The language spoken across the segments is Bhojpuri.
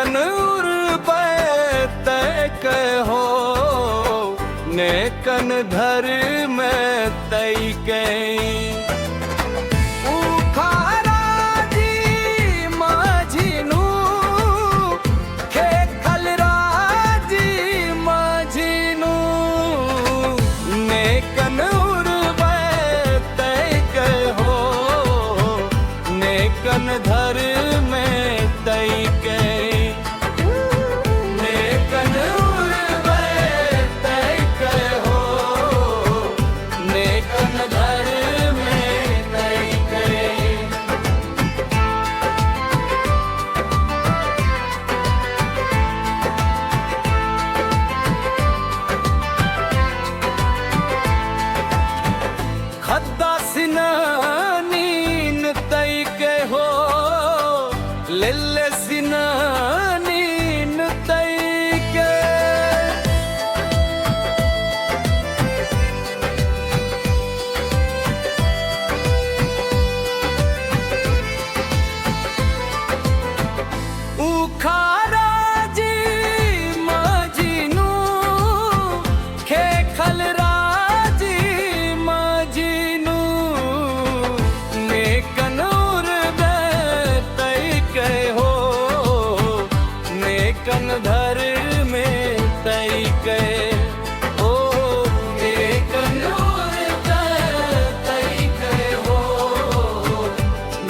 नेकन तय हो नेकन धर में तई कई धर में तई के नेकन तय के हो नेकन धर में तई के खद्दा सिनानीन तई के हो लिल्ले सिनानीन तई के उखारा जी माजीनू खे खलरा जी माजीनू नेकन नेकन धर में तई के ओ नेकन तई के हो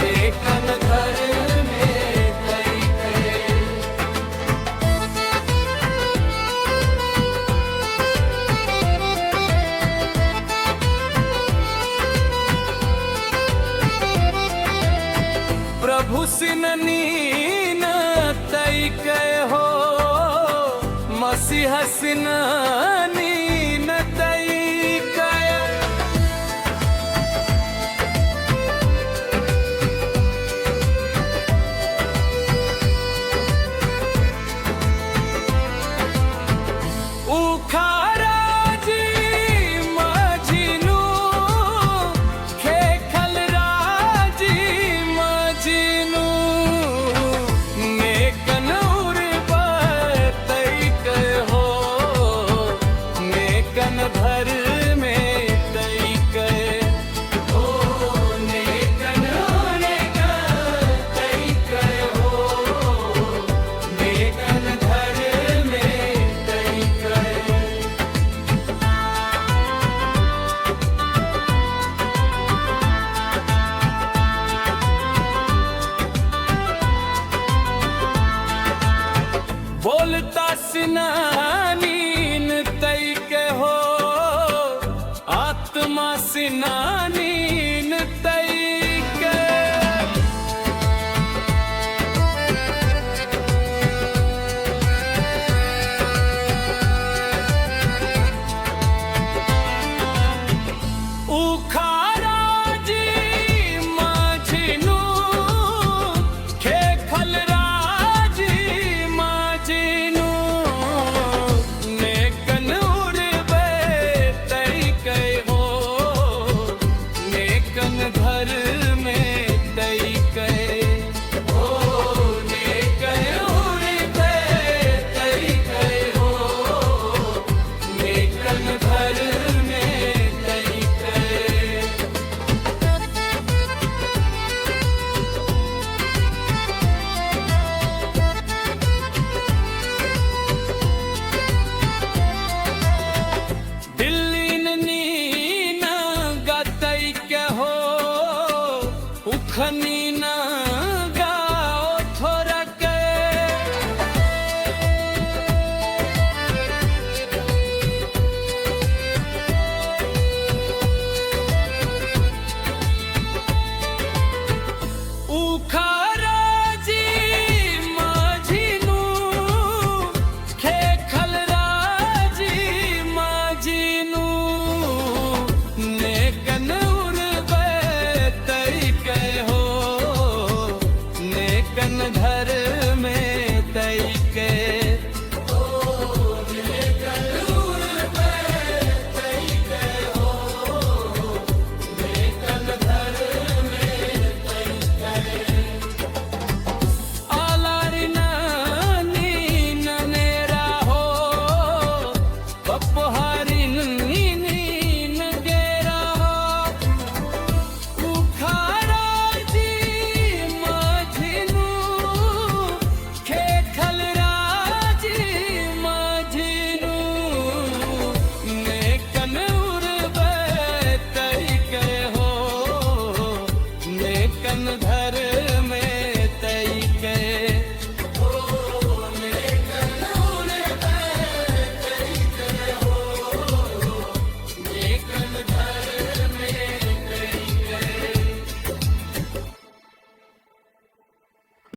नेकन धर में तई के प्रभु सिननी तई के हो मसीह सिनानी न तई के उखारा जी माजीनू खे खलरा जी माजीनू भर में तई के ओ नेकन तई के हो नेकन धर में तई के बोलता सिनानीन तई के हो आत्मा सिनानीन तई के उखारा जी माजीनू खे खलरा जी माजीनू नेकन तई के हो नेकन धर में तई के हो नेकन तई के हो नेकन धर में तई के दिल्ली नीना गतई के हो उखनी